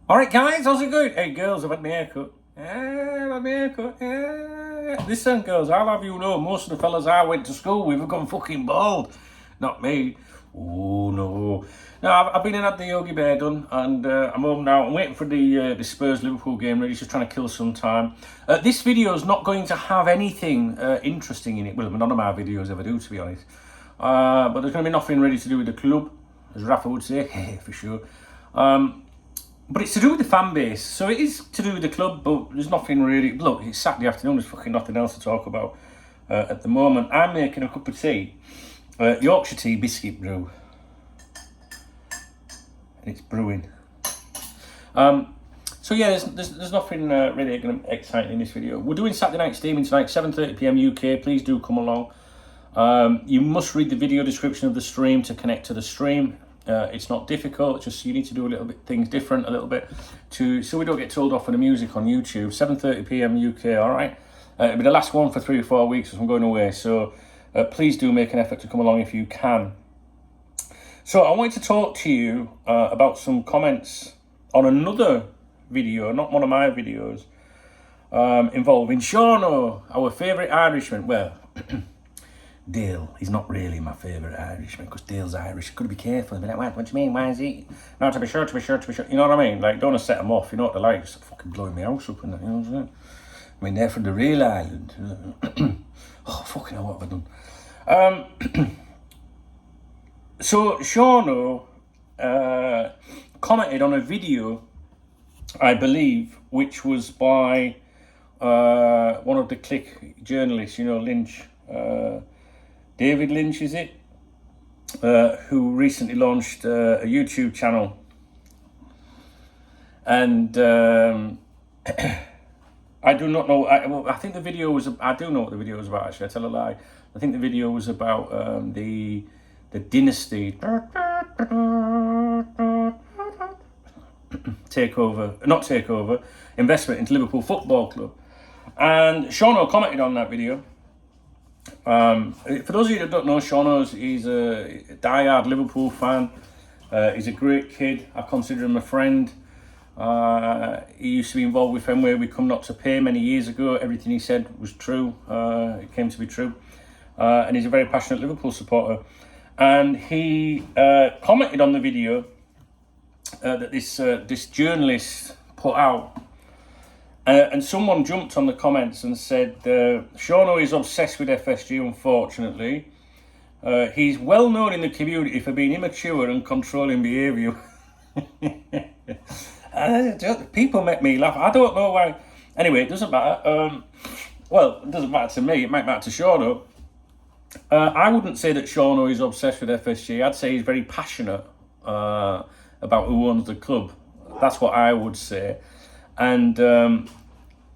Alright guys, how's it going? Hey girls, I've had my haircut. I've had my haircut. Listen girls, I'll have you know, most of the fellas I went to school with have gone fucking bald. Not me. Oh no. No, I've been and had the Yogi Bear done, and I'm home now. I'm waiting for the Spurs-Liverpool game ready, just trying to kill some time. This video is not going to have anything interesting in it. Well, none of my videos ever do, to be honest. But there's going to be nothing ready to do with the club, as Rafa would say, for sure. But it's to do with the fan base, so it is to do with the club, but there's nothing really. Look, it's Saturday afternoon, there's fucking nothing else to talk about at the moment. I'm making a cup of tea, Yorkshire tea biscuit brew, and it's brewing. So yeah, there's nothing really exciting in this video. We're doing Saturday night streaming tonight, 7:30 PM UK. Please do come along. You must read the video description of the stream to connect to the stream. It's not difficult, just you need to do a little bit things different a little bit so we don't get told off on the music on YouTube. 7:30 PM UK, all right? It'll be the last one for 3 or 4 weeks as I'm going away, so please do make an effort to come along if you can. So I wanted to talk to you about some comments on another video, not one of my videos, involving Seano, our favourite Irishman. Well, Dale, he's not really my favourite Irishman, because Dale's Irish. Got to be careful. Be like, what do you mean? Why is he? No, to be sure. You know what I mean? Like, don't want to set him off. You know what they're like? Just fucking blowing my house up and that, you know what I'm saying? I mean, they're from the real island. Oh, fucking hell, what have I done? So, Seano commented on a video, I believe, which was by one of the Click journalists, you know, Lynch. David Lynch, is it? Who recently launched a YouTube channel. And I do not know, I think the video was, I do know what the video was about actually, I tell a lie. I think the video was about the dynasty investment into Liverpool Football Club. And Seano commented on that video. For those of you that don't know, he's a die-hard Liverpool fan. He's a great kid. I consider him a friend. He used to be involved with Finlay. We come not to pay many years ago. Everything he said was true. It came to be true. And he's a very passionate Liverpool supporter. And he commented on the video that this journalist put out. And someone jumped on the comments and said, Seano is obsessed with FSG, unfortunately. He's well known in the community for being immature and controlling behaviour. People make me laugh. I don't know why. Anyway, it doesn't matter. Well, it doesn't matter to me. It might matter to Seano. I wouldn't say that Seano is obsessed with FSG. I'd say he's very passionate about who owns the club. That's what I would say. And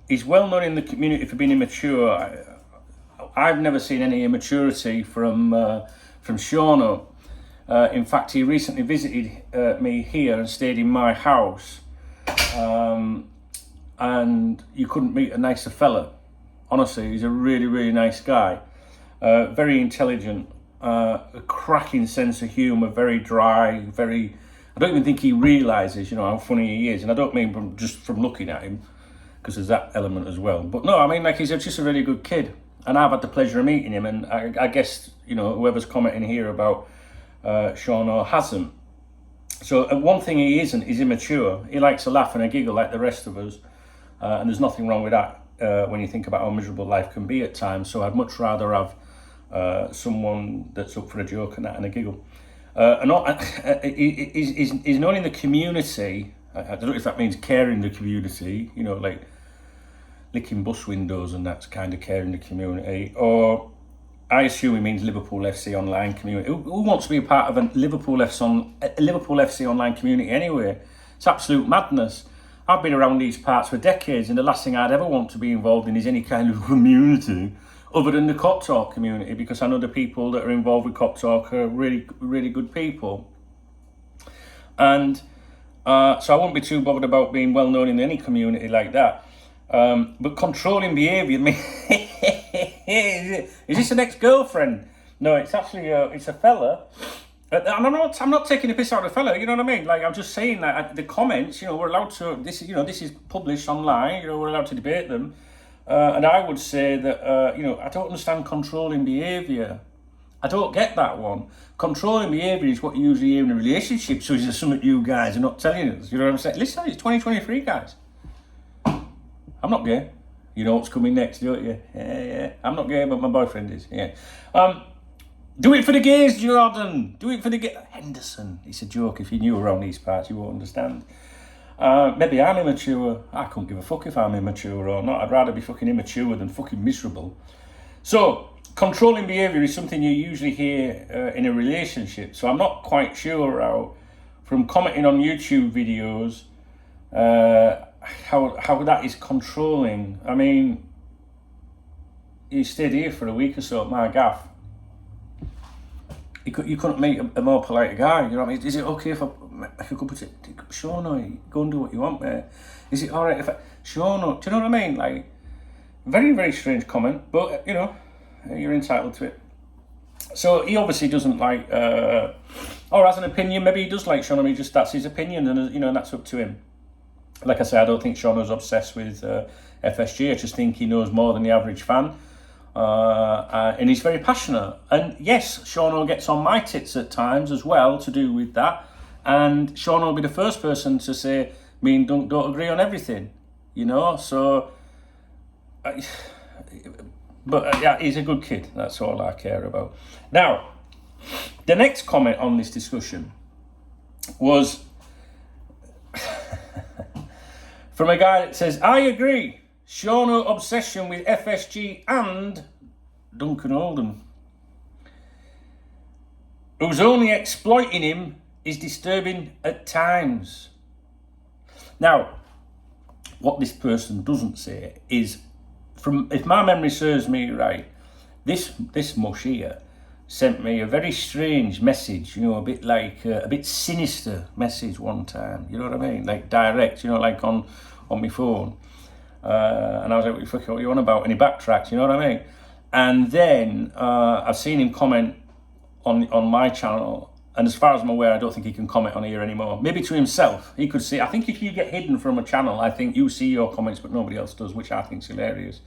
he's well known in the community for being immature. I've never seen any immaturity from Seano. In fact, he recently visited me here and stayed in my house. And you couldn't meet a nicer fella. Honestly, he's a really, really nice guy. Very intelligent, a cracking sense of humour, very dry, very... I don't even think he realises, you know, how funny he is. And I don't mean just from looking at him, because there's that element as well. But no, I mean, like, he's just a really good kid. And I've had the pleasure of meeting him. And I guess, you know, whoever's commenting here about Seano hasn't. So one thing he isn't is immature. He likes to laugh and a giggle like the rest of us. And there's nothing wrong with that when you think about how miserable life can be at times. So I'd much rather have someone that's up for a joke and that and a giggle. He's known in the community. I don't know if that means caring the community, you know, like licking bus windows and that's kind of caring the community. Or I assume he means Liverpool FC online community. Who wants to be a part of a Liverpool FC online community anyway? It's absolute madness. I've been around these parts for decades, and the last thing I'd ever want to be involved in is any kind of community other than the Cop Talk community, because I know the people that are involved with Cop Talk are really, really good people. And so I wouldn't be too bothered about being well known in any community like that. But controlling behaviour, is this an ex-girlfriend? No, it's actually it's a fella And I'm not taking a piss out of the fella, you know what I mean? Like, I'm just saying that the comments, we're allowed to, this is published online, we're allowed to debate them. And I would say that, I don't understand controlling behaviour. I don't get that one. Controlling behaviour is what you usually hear in a relationship, so is there something you guys are not telling us? You know what I'm saying? Listen, it's 2023, guys. I'm not gay. You know what's coming next, don't you? Yeah. I'm not gay, but my boyfriend is, yeah. Do it for the gays, Jordan. Do it for the gays. Henderson. It's a joke. If you knew around these parts, you won't understand. Maybe I'm immature. I couldn't give a fuck if I'm immature or not. I'd rather be fucking immature than fucking miserable. So, controlling behaviour is something you usually hear in a relationship. So I'm not quite sure how, from commenting on YouTube videos, how that is controlling. I mean, you stayed here for a week or so at my gaff. You couldn't meet a more polite guy, you know what I mean? Is it okay if I make a cup of tea? Shaun, go and do what you want, mate. Is it alright if I... Shaun, do you know what I mean? Like, very, very strange comment, but, you're entitled to it. So he obviously doesn't like, or has an opinion. Maybe he does like Shaun, that's his opinion, and that's up to him. Like I say, I don't think Shauno's obsessed with FSG. I just think he knows more than the average fan. And he's very passionate. And yes, Seano gets on my tits at times as well to do with that. And Seano will be the first person to say, me and Dunk don't agree on everything, So, yeah, he's a good kid. That's all I care about. Now, the next comment on this discussion was from a guy that says, I agree. Shaun obsession with FSG and Duncan Oldham, who's only exploiting him, is disturbing at times. Now, what this person doesn't say is, if my memory serves me right, this mush here sent me a very strange message, a bit like a bit sinister message one time. You know what I mean? Like direct, like on my phone. And I was like, what are you on about? And he backtracks, you know what I mean? And then I've seen him comment on my channel, and as far as I'm aware, I don't think he can comment on here anymore. Maybe to himself, he could see. I think if you get hidden from a channel, I think you see your comments, but nobody else does, which I think is hilarious.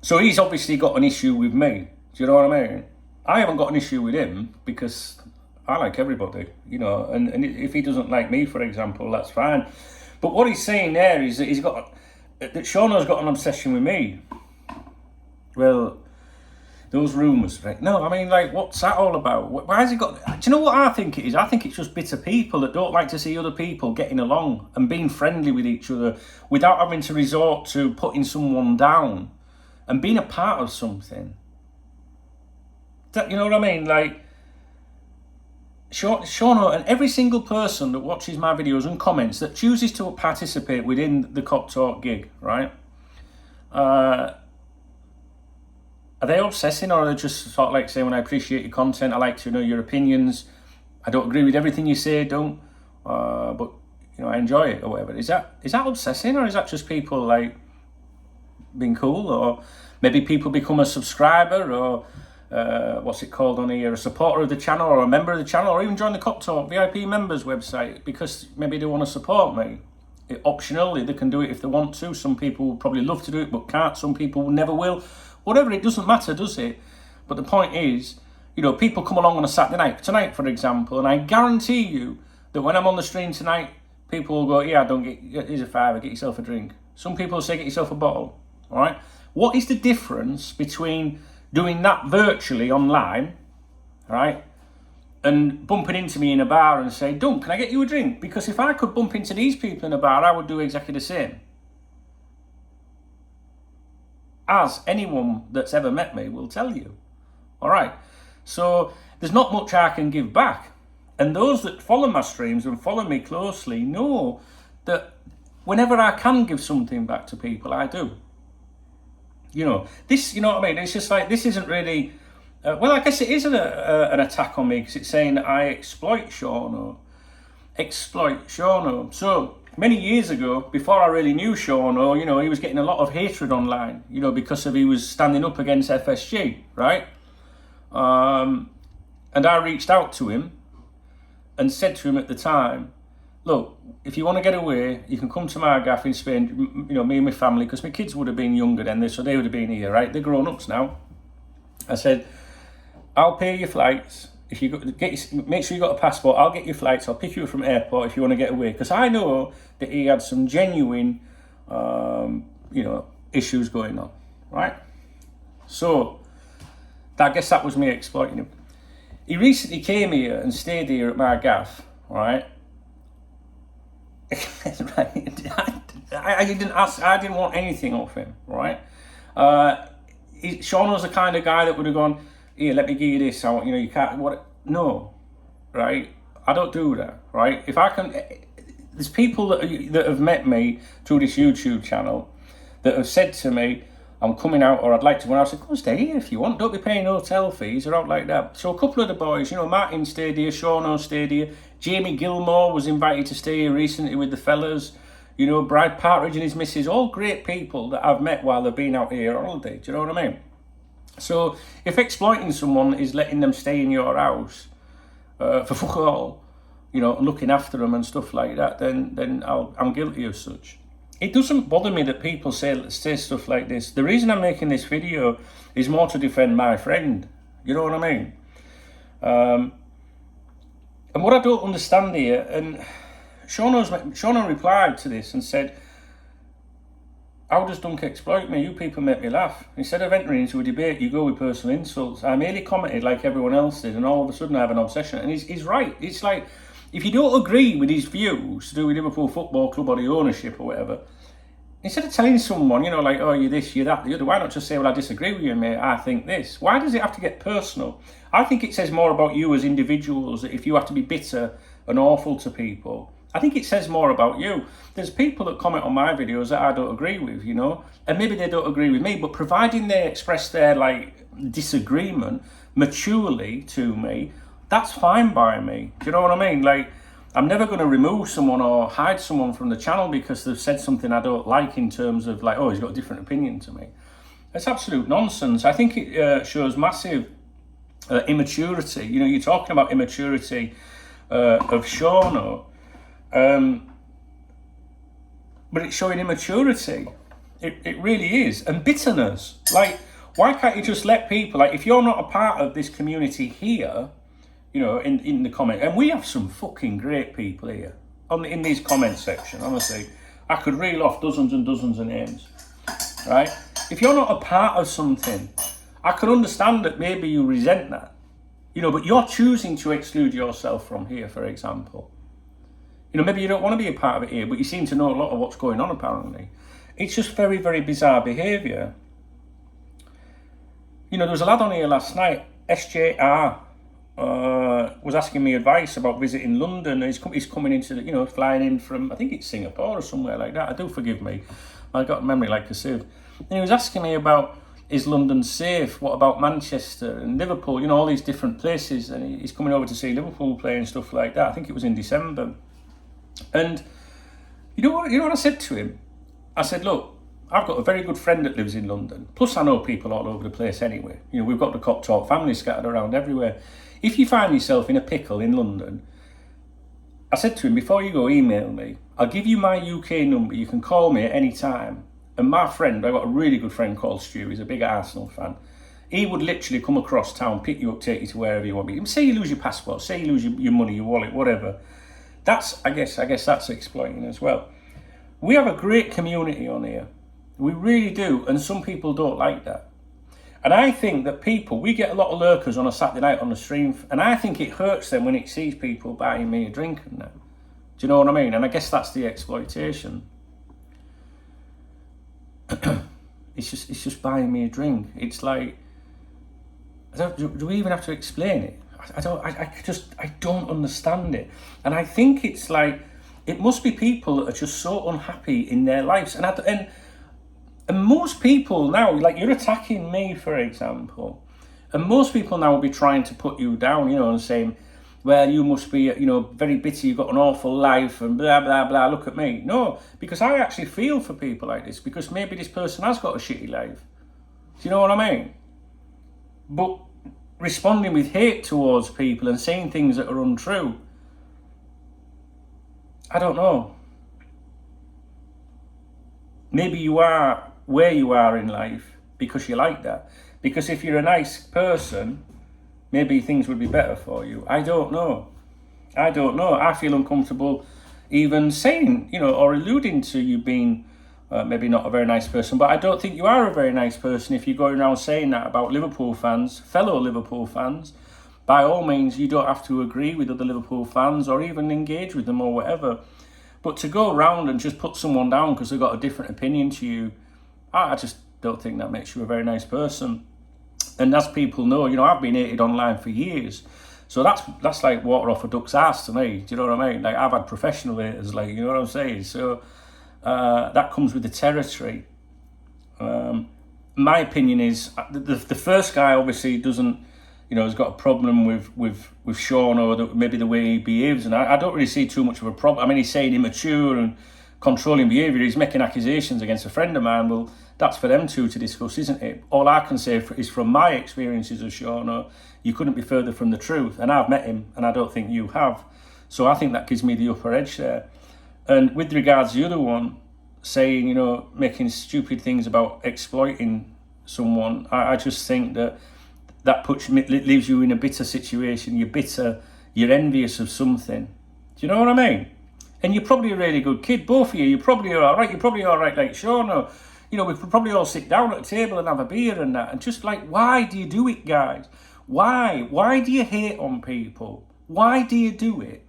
So he's obviously got an issue with me. Do you know what I mean? I haven't got an issue with him because I like everybody, and if he doesn't like me, for example, that's fine. But what he's saying there is that that Shauno's got an obsession with me. Well, those rumours, right? No, I mean, like, what's that all about? Why has he got... Do you know what I think it is? I think it's just bitter people that don't like to see other people getting along and being friendly with each other without having to resort to putting someone down and being a part of something. You know what I mean? Like, Shaun and every single person that watches my videos and comments that chooses to participate within the Cop Talk gig, right? Are they obsessing, or are they just sort of like saying, when I appreciate your content, I like to know your opinions, I don't agree with everything you say, but I enjoy it, or whatever. Is that obsessing, or is that just people like being cool, or maybe people become a subscriber, or what's it called on here, a supporter of the channel, or a member of the channel, or even join the Cop Talk VIP members website because maybe they want to support me. Optionally, they can do it if they want to. Some people would probably love to do it but can't. Some people never will. Whatever, it doesn't matter, does it? But the point is, people come along on a Saturday night, tonight for example, and I guarantee you that when I'm on the stream tonight, people will go, yeah, here's a £5, get yourself a drink. Some people will say, get yourself a bottle, all right? What is the difference between doing that virtually online, right, and bumping into me in a bar and say, Dunk, can I get you a drink? Because if I could bump into these people in a bar, I would do exactly the same. As anyone that's ever met me will tell you. All right. So there's not much I can give back. And those that follow my streams and follow me closely know that whenever I can give something back to people, I do. This, you know what I mean? It's just like, this isn't really... well, I guess it is an attack on me because it's saying that I exploit Shaun. So many years ago, before I really knew Shaun, he was getting a lot of hatred online, because he was standing up against FSG, right? And I reached out to him and said to him at the time, look, if you want to get away, you can come to my gaff in Spain, you know, me and my family, because my kids would have been younger then, so they would have been here, right? They're grown-ups now. I said, I'll pay your flights. If you make sure you got a passport, I'll get your flights. I'll pick you up from airport if you want to get away. Because I know that he had some genuine, you know, issues going on, right? So, I guess that was me exploiting him. He recently came here and stayed here at my gaff, right? I didn't ask. I didn't want anything off him, right? Shaun was the kind of guy that would have gone, here, let me give you this. I want, you know, you can't. What? No, right? I don't do that, right? If I can, there's people that have met me through this YouTube channel that have said to me, I'm coming out, or I'd like to go out. I said, come stay here if you want. Don't be paying hotel fees or out like that. So a couple of the boys, you know, Martin stayed here, Seano stayed here, Jamie Gilmore was invited to stay here recently with the fellas. You know, Brad Partridge and his missus, all great people that I've met while they've been out here on holiday. Do you know what I mean? So if exploiting someone is letting them stay in your house for fuck all, you know, and looking after them and stuff like that, then I'm guilty of such. It doesn't bother me that people say stuff like this. The reason I'm making this video is more to defend my friend. You know what I mean? And what I don't understand here, and Seano replied to this and said, how does Dunk exploit me? You people make me laugh. Instead of entering into a debate, you go with personal insults. I merely commented like everyone else did, and all of a sudden I have an obsession. And he's right. It's like, if you don't agree with his views to do with Liverpool Football Club or the ownership or whatever, instead of telling someone, you know, like, oh, you're this, you're that, the other, why not just say, well, I disagree with you, mate, I think this. Why does it have to get personal? I think it says more about you as individuals, that if you have to be bitter and awful to people, I think it says more about you. There's people that comment on my videos that I don't agree with, you know, and maybe they don't agree with me, but providing they express their, like, disagreement maturely to me, that's fine by me. Do you know what I mean? Like, I'm never going to remove someone or hide someone from the channel because they've said something I don't like in terms of, like, oh, he's got a different opinion to me. That's absolute nonsense. I think it shows massive immaturity. You know, you're talking about immaturity of Seano, but it's showing immaturity. It really is. And bitterness. Like, why can't you just let people, like, if you're not a part of this community here, you know, in the comment, and we have some fucking great people here in these comment section, honestly. I could reel off dozens and dozens of names, right? If you're not a part of something, I could understand that maybe you resent that, you know, but you're choosing to exclude yourself from here, for example. You know, maybe you don't want to be a part of it here, but you seem to know a lot of what's going on, apparently. It's just very, very bizarre behaviour. You know, there was a lad on here last night, SJR, was asking me advice about visiting London. He's coming into, you know, flying in from, I think it's Singapore or somewhere like that. I do forgive me. I got memory like a sieve. And he was asking me about, is London safe? What about Manchester and Liverpool? You know, all these different places. And he's coming over to see Liverpool play and stuff like that. I think it was in December. And you know what I said to him? I said, look, I've got a very good friend that lives in London. Plus, I know people all over the place anyway. You know, we've got the Cop Talk family scattered around everywhere. If you find yourself in a pickle in London, I said to him, before you go, email me. I'll give you my UK number. You can call me at any time. And my friend, I've got a really good friend called Stu. He's a big Arsenal fan. He would literally come across town, pick you up, take you to wherever you want me. Say you lose your passport, say you lose your money, your wallet, whatever. That's, I guess that's exploiting as well. We have a great community on here. We really do. And some people don't like that. And I think that we get a lot of lurkers on a Saturday night on the stream, and I think it hurts them when it sees people buying me a drink and that. Do you know what I mean? And I guess that's the exploitation. It's just buying me a drink. It's like, do we even have to explain it? I don't understand it. And I think it's like, it must be people that are just so unhappy in their lives. And most people now, like, you're attacking me, for example, and most people now will be trying to put you down, you know, and saying, well, you must be, you know, very bitter, you've got an awful life, and blah, blah, blah, look at me. No, because I actually feel for people like this, because maybe this person has got a shitty life. Do you know what I mean? But responding with hate towards people and saying things that are untrue. I don't know. Maybe you are where you are in life because you like that. Because if you're a nice person, maybe things would be better for you. I don't know. I feel uncomfortable even saying, or alluding to you being maybe not a very nice person, but I don't think you are a very nice person if you're going around saying that about Liverpool fans, fellow Liverpool fans. By all means, you don't have to agree with other Liverpool fans or even engage with them or whatever. But to go around and just put someone down because they've got a different opinion to you, I just don't think that makes you a very nice person. And as people know, I've been hated online for years. So that's like water off a duck's ass to me. Do you know what I mean? Like, I've had professional haters, like, you know what I'm saying? So that comes with the territory. My opinion is the first guy obviously doesn't, has got a problem with Shaun or maybe the way he behaves. And I don't really see too much of a problem. I mean, he's saying immature and controlling behaviour. He's making accusations against a friend of mine. Well, that's for them two to discuss, isn't it? All I can say is from my experiences of Seano, you couldn't be further from the truth. And I've met him, and I don't think you have. So I think that gives me the upper edge there. And with regards to the other one, saying, making stupid things about exploiting someone, I just think that leaves you in a bitter situation. You're bitter, you're envious of something. Do you know what I mean? And you're probably a really good kid, both of you. You're probably all right. You're probably all right like Shaun. Or, we could probably all sit down at a table and have a beer and that. And just like, why do you do it, guys? Why? Why do you hate on people? Why do you do it?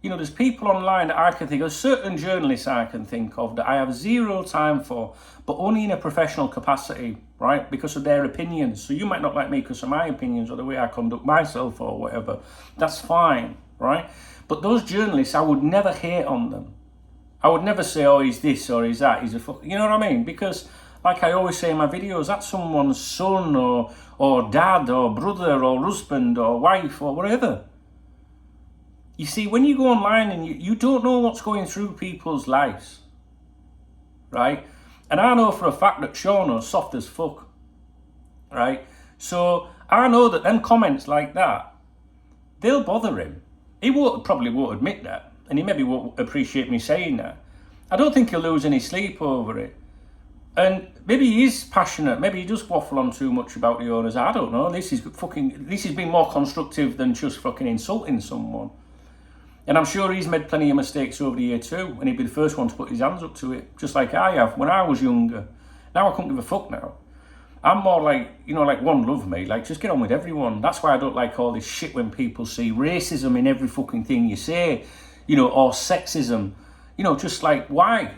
There's people online that I can think of, certain journalists I can think of that I have zero time for, but only in a professional capacity, right? Because of their opinions. So you might not like me because of my opinions or the way I conduct myself or whatever. That's fine, right? But those journalists, I would never hate on them. I would never say, oh, he's this or he's that. He's a fuck. You know what I mean? Because, like I always say in my videos, that's someone's son or dad or brother or husband or wife or whatever. You see, when you go online and you don't know what's going through people's lives, right? And I know for a fact that Seano's soft as fuck, right? So I know that them comments like that, they'll bother him. He probably won't admit that, and he maybe won't appreciate me saying that. I don't think he'll lose any sleep over it. And maybe he is passionate. Maybe he does waffle on too much about the owners. I don't know. This has been more constructive than just fucking insulting someone. And I'm sure he's made plenty of mistakes over the year too, and he'd be the first one to put his hands up to it, just like I have when I was younger. Now I couldn't give a fuck now. I'm more like, like one love me, like just get on with everyone. That's why I don't like all this shit when people see racism in every fucking thing you say, or sexism. Just like, why?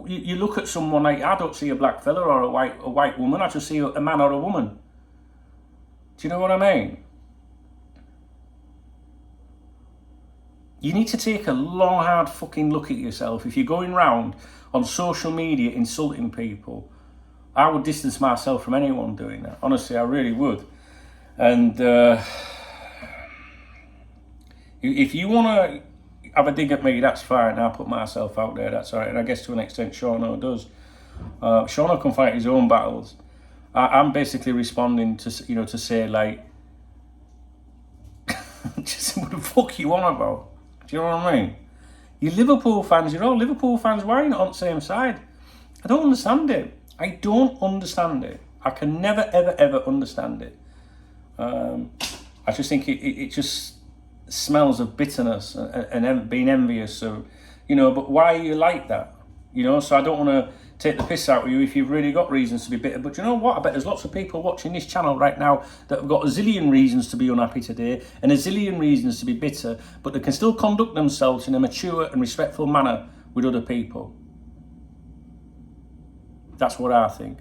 You look at someone like, I don't see a black fella or a white woman, I just see a man or a woman. Do you know what I mean? You need to take a long, hard fucking look at yourself. If you're going round on social media insulting people, I would distance myself from anyone doing that. Honestly, I really would. And if you want to have a dig at me, that's fine. I'll put myself out there, that's all right. And I guess to an extent, Seano does. Seano can fight his own battles. I'm basically responding to, to say, like, just what the fuck you on about? Do you know what I mean? You Liverpool fans, you're all Liverpool fans. Why are you not on the same side? I don't understand it. I don't understand it. I can never, ever, ever understand it. I just think it just smells of bitterness and being envious of, but why are you like that? So I don't want to take the piss out of you if you've really got reasons to be bitter. But you know what? I bet there's lots of people watching this channel right now that have got a zillion reasons to be unhappy today and a zillion reasons to be bitter, but they can still conduct themselves in a mature and respectful manner with other people. That's what I think.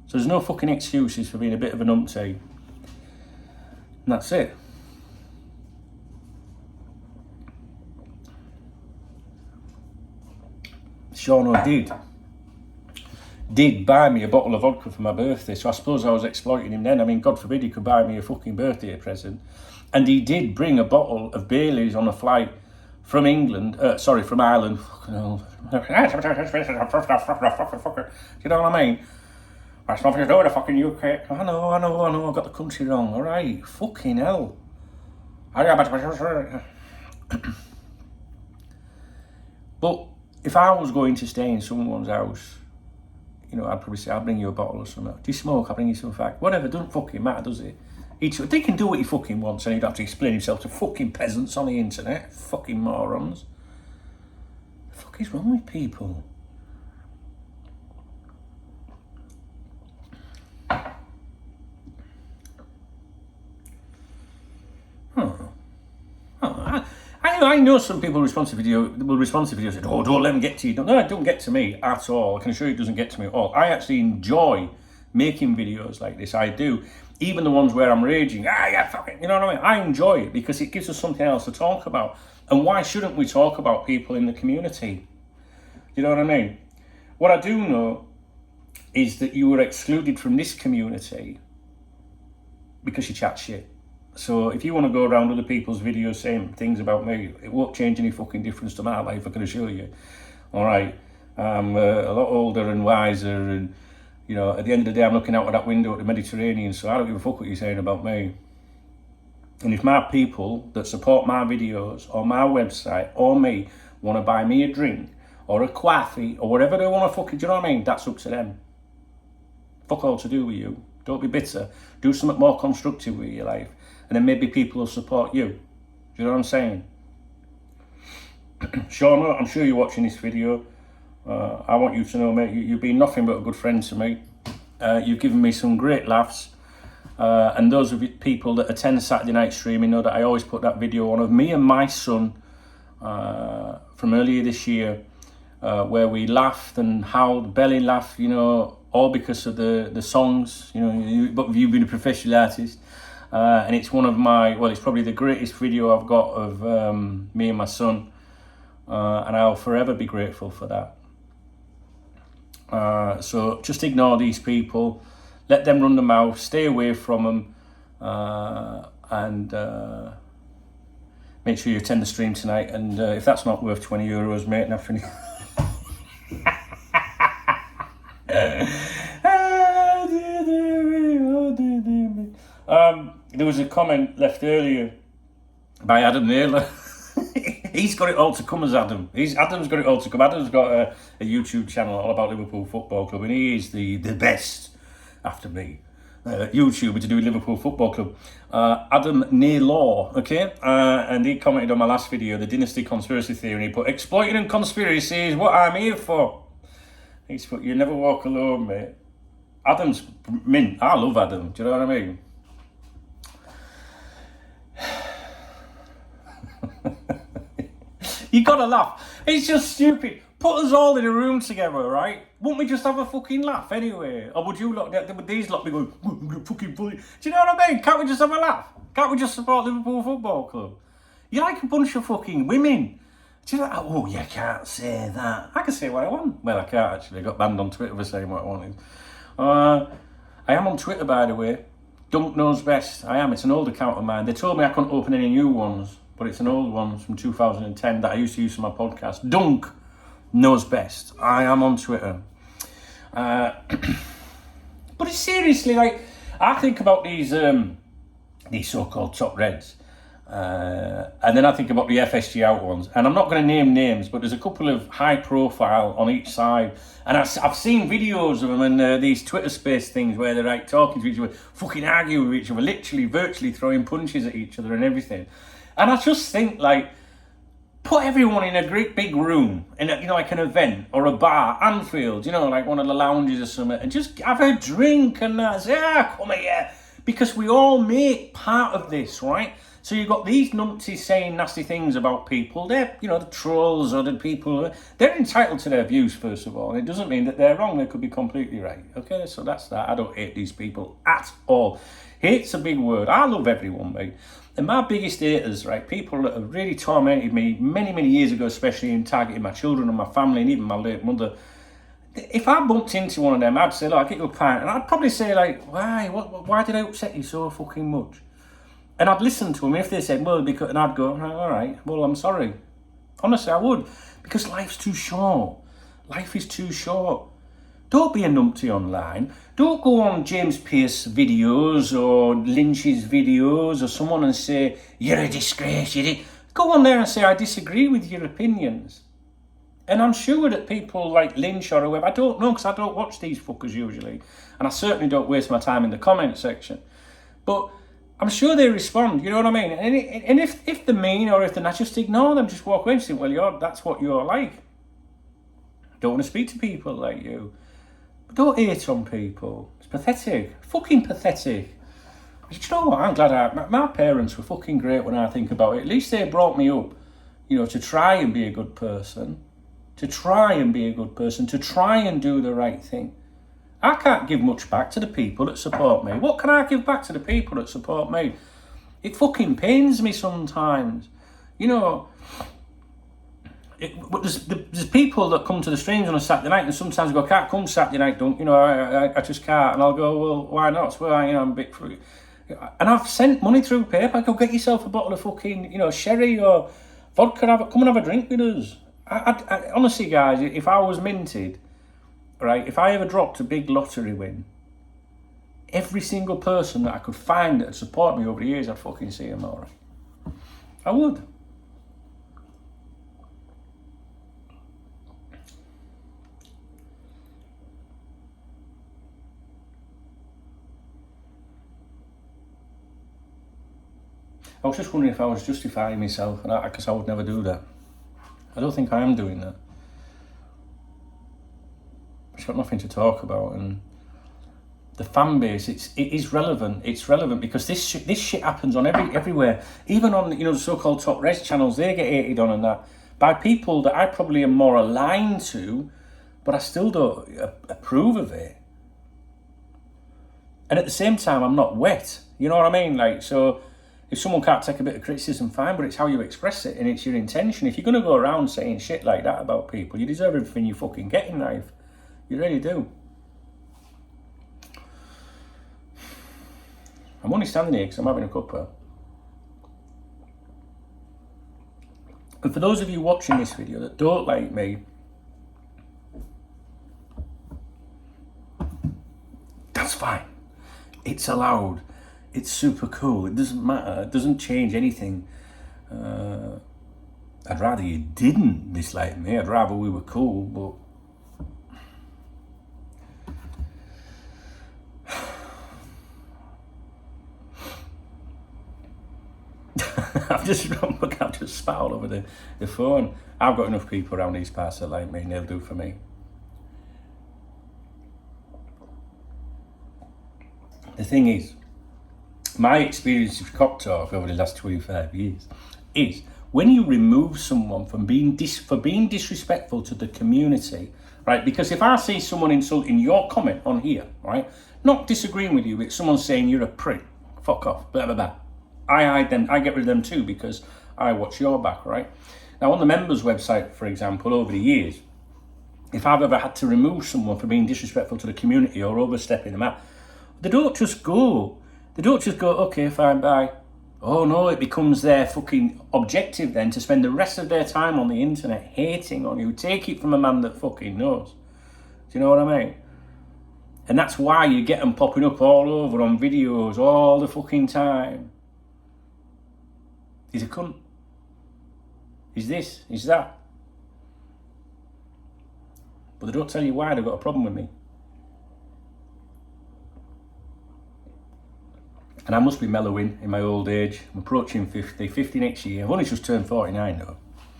So there's no fucking excuses for being a bit of an umpty. And that's it. Seano did buy me a bottle of vodka for my birthday, so I suppose I was exploiting him then. I mean, God forbid he could buy me a fucking birthday present. And he did bring a bottle of Bailey's on a flight from Ireland. Do you know what I mean? That's nothing to do with the fucking UK. I know, I got the country wrong. All right, fucking hell. But if I was going to stay in someone's house, you know, I'd probably say, I'll bring you a bottle or something. Do you smoke? I'll bring you some fact. Whatever, doesn't fucking matter, does it? They can do what he fucking wants and he'd have to explain himself to fucking peasants on the internet. Fucking morons. What the fuck is wrong with people? I know some people will respond to videos and, oh, don't let them get to you. No, it don't get to me at all. I can assure you it doesn't get to me at all. I actually enjoy making videos like this. I do. Even the ones where I'm raging, yeah, fucking, you know what I mean? I enjoy it because it gives us something else to talk about. And why shouldn't we talk about people in the community? You know what I mean? What I do know is that you were excluded from this community because you chat shit. So if you want to go around other people's videos saying things about me, it won't change any fucking difference to my life, I can assure you. All right, I'm a lot older and wiser, and you know, at the end of the day, I'm looking out of that window at the Mediterranean, so I don't give a fuck what you're saying about me. And if my people that support my videos or my website or me want to buy me a drink or a coffee or whatever they want to fucking, do you know what I mean? That's up to them. Fuck all to do with you. Don't be bitter. Do something more constructive with your life. And then maybe people will support you. Do you know what I'm saying? Shaun, I'm sure you're watching this video. I want you to know, mate, you've been nothing but a good friend to me. You've given me some great laughs. And those of you people that attend Saturday night streaming know that I always put that video on of me and my son from earlier this year, where we laughed and howled, belly laugh, you know, all because of the songs, you know, but you being a professional artist. And it's one of my, well, it's probably the greatest video I've got of me and my son. And I'll forever be grateful for that. So just ignore these people. Let them run the mouth. Stay away from them. And make sure you attend the stream tonight. And if that's not worth €20, mate, nothing. There was a comment left earlier by Adam Naylor. He's got it all to come as Adam. Adam's got it all to come. Adam's got a YouTube channel all about Liverpool Football Club, and he is the best, after me, YouTuber to do with Liverpool Football Club. Adam Naylor, okay? And he commented on my last video, the Dynasty Conspiracy Theory, and he put, exploiting and conspiracy is what I'm here for. He's put, you never walk alone, mate. Adam's mint. I love Adam. Do you know what I mean? You gotta laugh. It's just stupid. Put us all in a room together, right? Won't we just have a fucking laugh anyway? Or would you lot, would these lot be going, fucking funny? Do you know what I mean? Can't we just have a laugh? Can't we just support Liverpool Football Club? You're like a bunch of fucking women. Do you know, oh, you can't say that. I can say what I want. Well, I can't actually. I got banned on Twitter for saying what I wanted. I am on Twitter, by the way. Dunk knows best. I am. It's an old account of mine. They told me I couldn't open any new ones, but it's an old one from 2010 that I used to use for my podcast. Dunk knows best. I am on Twitter. But it's seriously, like, I think about these so-called top reds. And then I think about the FSG out ones, and I'm not going to name names, but there's a couple of high profile on each side, and I've seen videos of them and these Twitter space things where they're like talking to each other, fucking arguing with each other, literally virtually throwing punches at each other and everything. And I just think, like, put everyone in a great big room in a, you know, like an event or a bar, Anfield, you know, like one of the lounges or something, and just have a drink and say, come here, because we all make part of this, right? So you've got these numpties saying nasty things about people. They're, you know, the trolls or the people, they're entitled to their views, first of all. And it doesn't mean that they're wrong. They could be completely right. Okay, so that's that. I don't hate these people at all. Hate's a big word. I love everyone, mate. And my biggest haters, right, people that have really tormented me many, many years ago, especially in targeting my children and my family and even my late mother. If I bumped into one of them, I'd say, look, I'll get you a pint. And I'd probably say, like, why did I upset you so fucking much? And I'd listen to them. If they said, well, because, and I'd go, all right, well, I'm sorry. Honestly, I would. Because life's too short. Life is too short. Don't be a numpty online. Don't go on James Pearce videos or Lynch's videos or someone and say, you're a disgrace. Go on there and say, I disagree with your opinions. And I'm sure that people like Lynch or whoever, I don't know because I don't watch these fuckers usually. And I certainly don't waste my time in the comment section. But I'm sure they respond, you know what I mean? And if they're mean or if they're not, just ignore them, just walk away and say, well, that's what you're like. Don't want to speak to people like you. But don't hate on people. It's pathetic. Fucking pathetic. But you know what? I'm glad my parents were fucking great when I think about it. At least they brought me up, you know, to try and be a good person. To try and be a good person. To try and do the right thing. I can't give much back to the people that support me. What can I give back to the people that support me? It fucking pains me sometimes. You know, there's people that come to the streams on a Saturday night and sometimes go, I can't come Saturday night, don't, you know, I just can't. And I'll go, well, why not? Well, you know, I'm a bit free. And I've sent money through PayPal. I go, get yourself a bottle of fucking, you know, sherry or vodka, come and have a drink with us. I honestly, guys, if I was minted, right, if I ever dropped a big lottery win, every single person that I could find that would support me over the years, I'd fucking see them, all right. I would. I was just wondering if I was justifying myself, and because I would never do that. I don't think I am doing that. It's got nothing to talk about, and the fan base, it is relevant. It's relevant because this shit happens on everywhere. Even on, you know, the so-called top res channels, they get hated on and that by people that I probably am more aligned to, but I still don't approve of it. And at the same time, I'm not wet. You know what I mean? Like, so if someone can't take a bit of criticism, fine, but it's how you express it and it's your intention. If you're going to go around saying shit like that about people, you deserve everything you fucking get in life. You really do. I'm only standing here because I'm having a cuppa. And for those of you watching this video that don't like me, that's fine. It's allowed. It's super cool. It doesn't matter. It doesn't change anything. I'd rather you didn't dislike me. I'd rather we were cool, but I've just spat all over the phone. I've got enough people around these parts that like me, and they'll do for me. The thing is, my experience of cock talk over the last 25 years is when you remove someone from being disrespectful to the community, right? Because if I see someone insulting your comment on here, right, not disagreeing with you, but someone saying you're a prick, fuck off, blah, blah, blah. I hide them, I get rid of them too because I watch your back, right? Now on the members website, for example, over the years, if I've ever had to remove someone for being disrespectful to the community or overstepping them out, they don't just go, okay, fine, bye. Oh no, it becomes their fucking objective then to spend the rest of their time on the internet hating on you. Take it from a man that fucking knows. Do you know what I mean? And that's why you get them popping up all over on videos all the fucking time. He's a cunt. He's this, he's that. But they don't tell you why they've got a problem with me. And I must be mellowing in my old age. I'm approaching 50 next year. I've only just turned 49 though.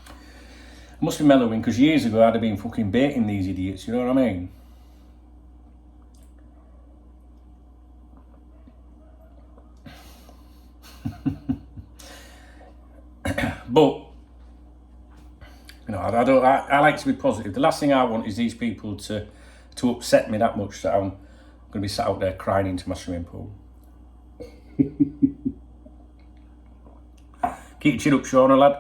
I must be mellowing because years ago I'd have been fucking baiting these idiots, you know what I mean? But, you know, I like to be positive. The last thing I want is these people to upset me that much that I'm going to be sat out there crying into my swimming pool. Keep your chin up, Shaun, lad.